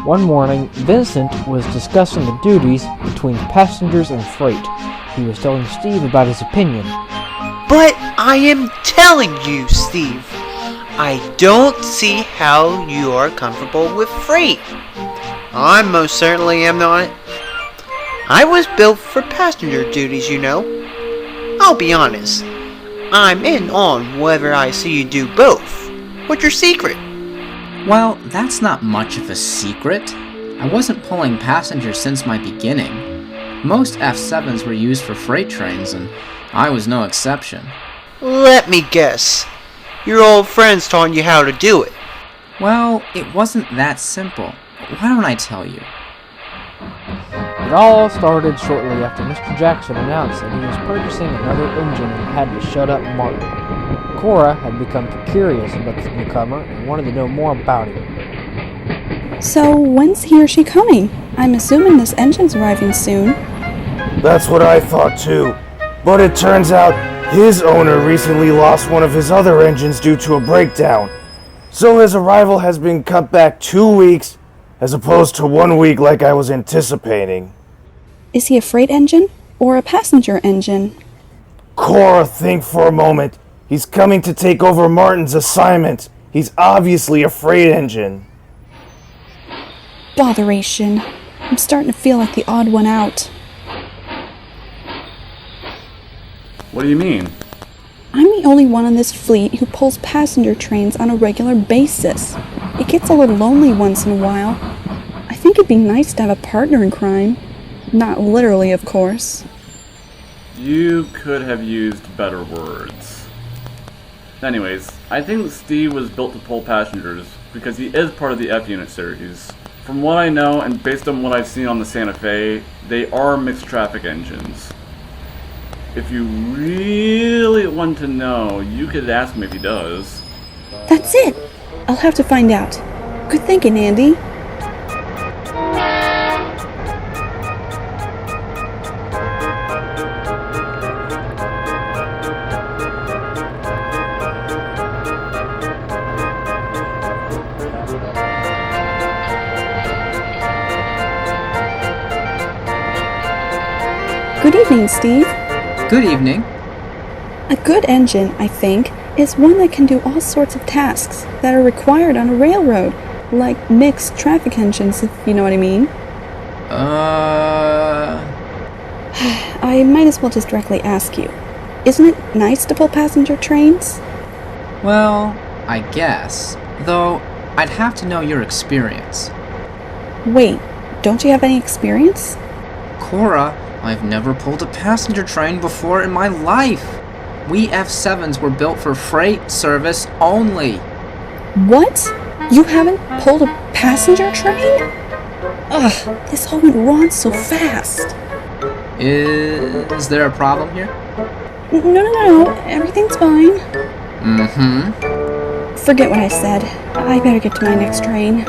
One morning, Vincent was discussing the duties between passengers and freight. He was telling Steve about his opinion. But I am telling you, Steve, I don't see how you are comfortable with freight. I most certainly am not. I was built for passenger duties, you know. I'll be honest. I'm in on whether I see you do both. What's your secret? Well, that's not much of a secret. I wasn't pulling passengers since my beginning. Most F7s were used for freight trains, and I was no exception. Let me guess. Your old friends taught you how to do it. Well, it wasn't that simple. Why don't I tell you? It all started shortly after Mr. Jackson announced that he was purchasing another engine and had to shut up Martin. Cora had become curious about the newcomer and wanted to know more about him. So, when's he or she coming? I'm assuming this engine's arriving soon. That's what I thought too. But it turns out his owner recently lost one of his other engines due to a breakdown. So his arrival has been cut back 2 weeks as opposed to 1 week like I was anticipating. Is he a freight engine or a passenger engine? Cora, think for a moment. He's coming to take over Martin's assignment. He's obviously a freight engine. Botheration. I'm starting to feel like the odd one out. What do you mean? I'm the only one on this fleet who pulls passenger trains on a regular basis. It gets a little lonely once in a while. I think it'd be nice to have a partner in crime. Not literally, of course. You could have used better words. Anyways, I think Steve was built to pull passengers because he is part of the F-Unit series. From what I know, and based on what I've seen on the Santa Fe, they are mixed traffic engines. If you really want to know, you could ask him if he does. That's it! I'll have to find out. Good thinking, Andy. Good evening, Steve. Good evening. A good engine, I think, is one that can do all sorts of tasks that are required on a railroad, like mixed traffic engines, if you know what I mean. I might as well just directly ask you. Isn't it nice to pull passenger trains? Well, I guess. Though, I'd have to know your experience. Wait, don't you have any experience? Cora, I've never pulled a passenger train before in my life. We F7s were built for freight service only. What? You haven't pulled a passenger train? Ugh, this all went wrong so fast. Is there a problem here? No, everything's fine. Mm-hmm. Forget what I said. I better get to my next train.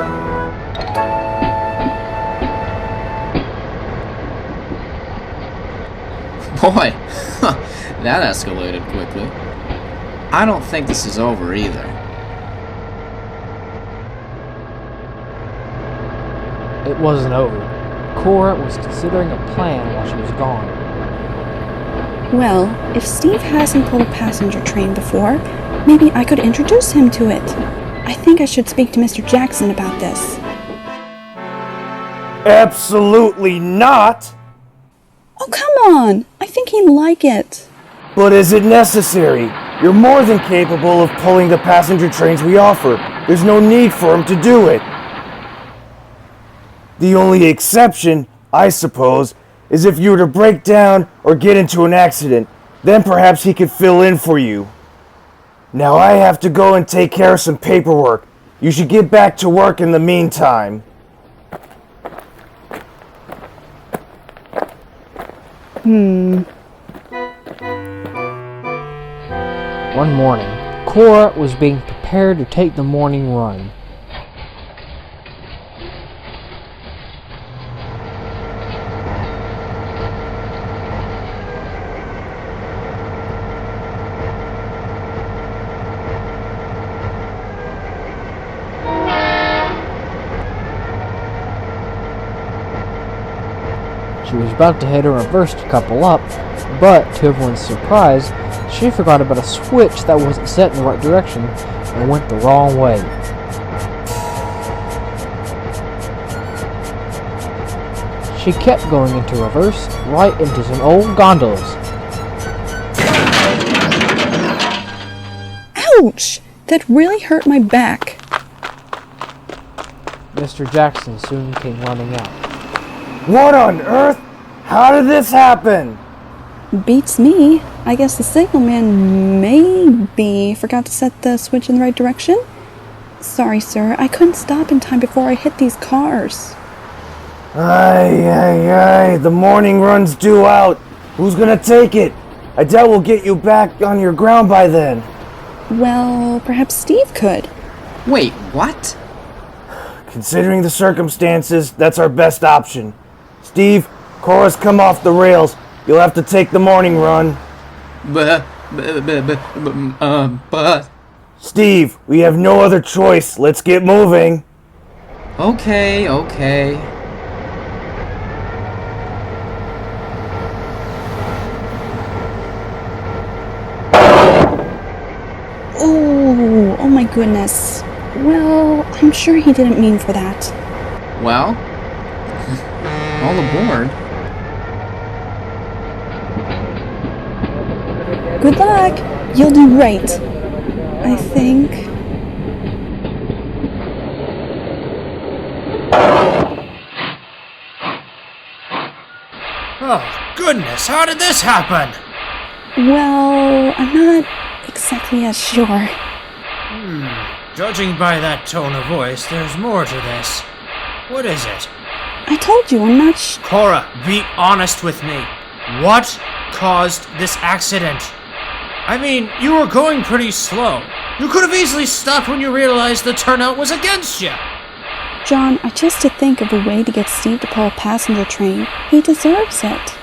Boy, that escalated quickly. I don't think this is over either. It wasn't over. Cora was considering a plan while she was gone. Well, if Steve hasn't pulled a passenger train before, maybe I could introduce him to it. I think I should speak to Mr. Jackson about this. Absolutely not! Oh, come on! I think he'd like it. But is it necessary? You're more than capable of pulling the passenger trains we offer. There's no need for him to do it. The only exception, I suppose, is if you were to break down or get into an accident. Then perhaps he could fill in for you. Now I have to go and take care of some paperwork. You should get back to work in the meantime. One morning, Cora was being prepared to take the morning run. She was about to hit a reverse to couple up, but to everyone's surprise, she forgot about a switch that wasn't set in the right direction and went the wrong way. She kept going into reverse, right into some old gondolas. Ouch! That really hurt my back. Mr. Jackson soon came running out. What on earth? How did this happen? Beats me. I guess the signalman maybe forgot to set the switch in the right direction? Sorry, sir. I couldn't stop in time before I hit these cars. Aye. The morning run's due out. Who's gonna take it? I doubt we'll get you back on your ground by then. Well, perhaps Steve could. Wait, what? Considering the circumstances, that's our best option. Steve, Cora's come off the rails. You'll have to take the morning run. But... Steve, we have no other choice. Let's get moving. Okay. Oh my goodness. Well, I'm sure he didn't mean for that. Well, all aboard. Good luck. You'll do great. I think. Oh, goodness, how did this happen? Well, I'm not exactly as sure. Judging by that tone of voice, there's more to this. What is it? I told you, I'm not Cora, be honest with me. What caused this accident? I mean, you were going pretty slow. You could have easily stopped when you realized the turnout was against you. John, I just had to think of a way to get Steve to pull a passenger train. He deserves it.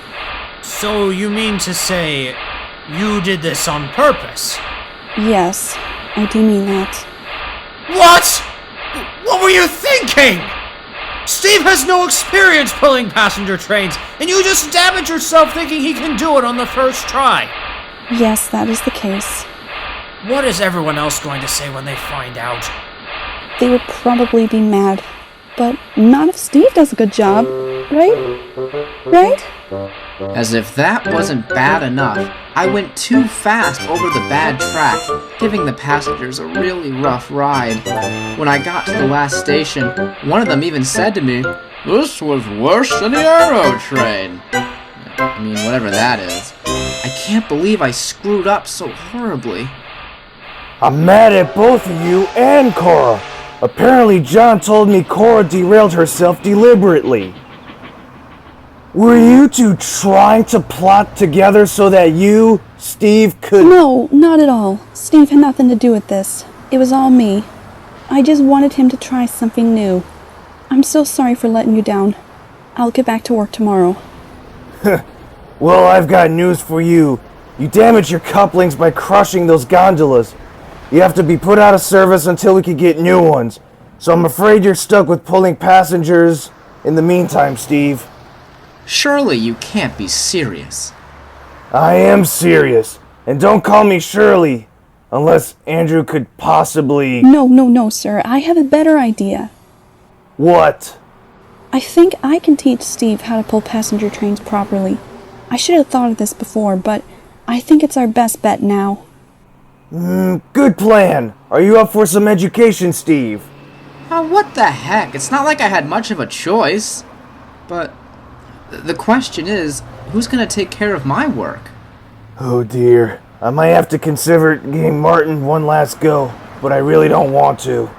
So you mean to say you did this on purpose? Yes, I do mean that. What? What were you thinking? Steve has no experience pulling passenger trains, and you just damage yourself thinking he can do it on the first try. Yes, that is the case. What is everyone else going to say when they find out? They would probably be mad. But not if Steve does a good job, right? Right? As if that wasn't bad enough, I went too fast over the bad track, giving the passengers a really rough ride. When I got to the last station, one of them even said to me, "This was worse than the Arrow train." I mean, whatever that is. I can't believe I screwed up so horribly. I'm mad at both of you and Cora. Apparently John told me Cora derailed herself deliberately. Were you two trying to plot together so that you, Steve, could... No, not at all. Steve had nothing to do with this. It was all me. I just wanted him to try something new. I'm so sorry for letting you down. I'll get back to work tomorrow. Well, I've got news for you. You damaged your couplings by crushing those gondolas. You have to be put out of service until we can get new ones. So I'm afraid you're stuck with pulling passengers in the meantime, Steve. Surely you can't be serious. I am serious. And don't call me Shirley. Unless Andrew could possibly... No, sir. I have a better idea. What? I think I can teach Steve how to pull passenger trains properly. I should have thought of this before, but I think it's our best bet now. Good plan. Are you up for some education, Steve? What the heck? It's not like I had much of a choice. But the question is, who's going to take care of my work? Oh dear. I might have to consider giving Martin one last go, but I really don't want to.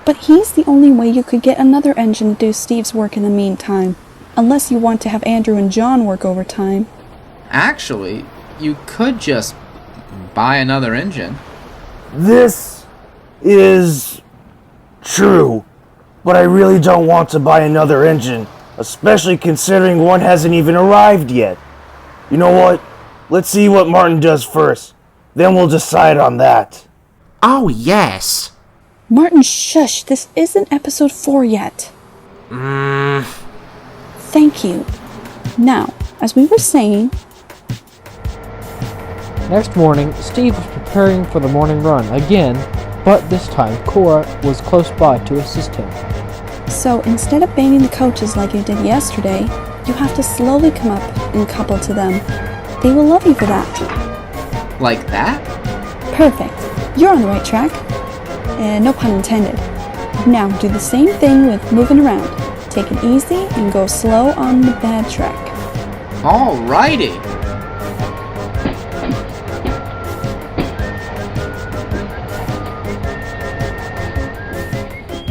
But he's the only way you could get another engine to do Steve's work in the meantime. Unless you want to have Andrew and John work overtime. Actually, you could just buy another engine. This is true, but I really don't want to buy another engine, especially considering one hasn't even arrived yet. You know what? Let's see what Martin does first. Then we'll decide on that. Oh, yes. Martin, shush. This isn't episode 4 yet. Thank you. Now, as we were saying... Next morning, Steve was preparing for the morning run again, but this time Cora was close by to assist him. So instead of banging the coaches like you did yesterday, you have to slowly come up and couple to them. They will love you for that. Like that? Perfect. You're on the right track. No pun intended. Now do the same thing with moving around. Take it easy and go slow on the bad track. Alrighty.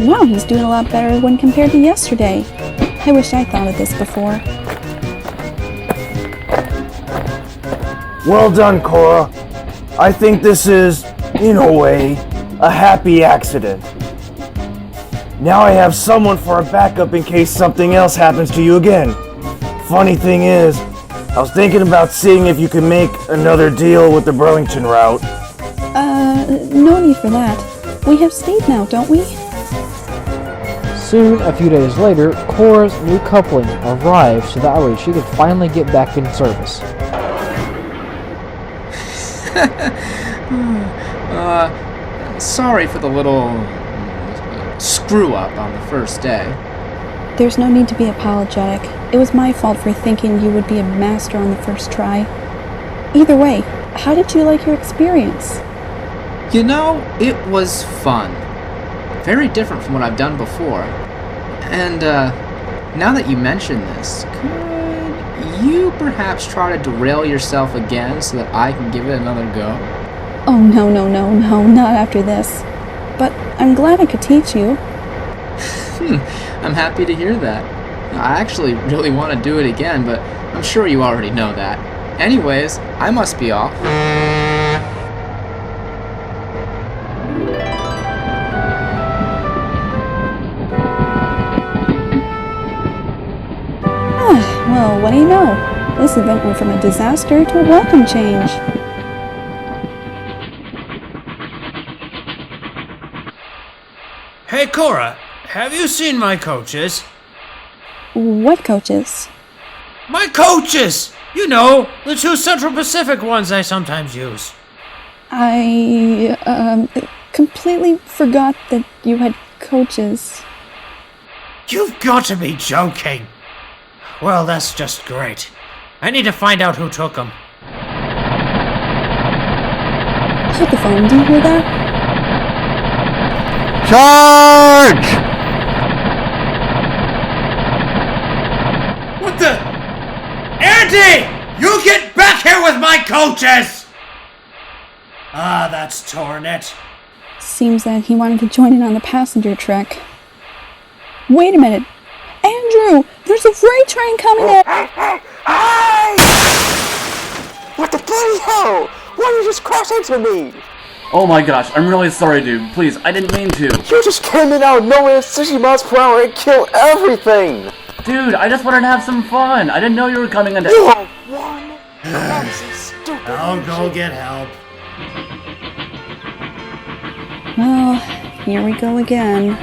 Wow, he's doing a lot better when compared to yesterday. I wish I thought of this before. Well done, Cora. I think this is, in a way, a happy accident. Now I have someone for a backup in case something else happens to you again. Funny thing is, I was thinking about seeing if you could make another deal with the Burlington route. No need for that. We have Steve now, don't we? Soon, a few days later, Cora's new coupling arrived so that way she could finally get back in service. Sorry for the little screw-up on the first day. There's no need to be apologetic. It was my fault for thinking you would be a master on the first try. Either way, how did you like your experience? You know, it was fun. Very different from what I've done before. And, now that you mention this, could you perhaps try to derail yourself again so that I can give it another go? Oh, no, not after this. But I'm glad I could teach you. I'm happy to hear that. I actually really want to do it again, but I'm sure you already know that. Anyways, I must be off. Well, what do you know? This event went from a disaster to a welcome change. Hey, Cora, have you seen my coaches? What coaches? My coaches! You know, the 2 Central Pacific ones I sometimes use. I, completely forgot that you had coaches. You've got to be joking. Well, that's just great. I need to find out who took them. Shut the phone, do you hear that? Charge! What the? Andy! You get back here with my coaches! Ah, that's torn it. Seems that he wanted to join in on the passenger trek. Wait a minute. Andrew! There's a freight train coming in! What the bloody hell? Why did you just crash into me? Oh my gosh, I'm really sorry, dude. Please, I didn't mean to. You just came in out of nowhere at 60 miles per hour and killed everything! Dude, I just wanted to have some fun. I didn't know you were coming into... You are one clumsy, stupid I'll go get help. Well, here we go again.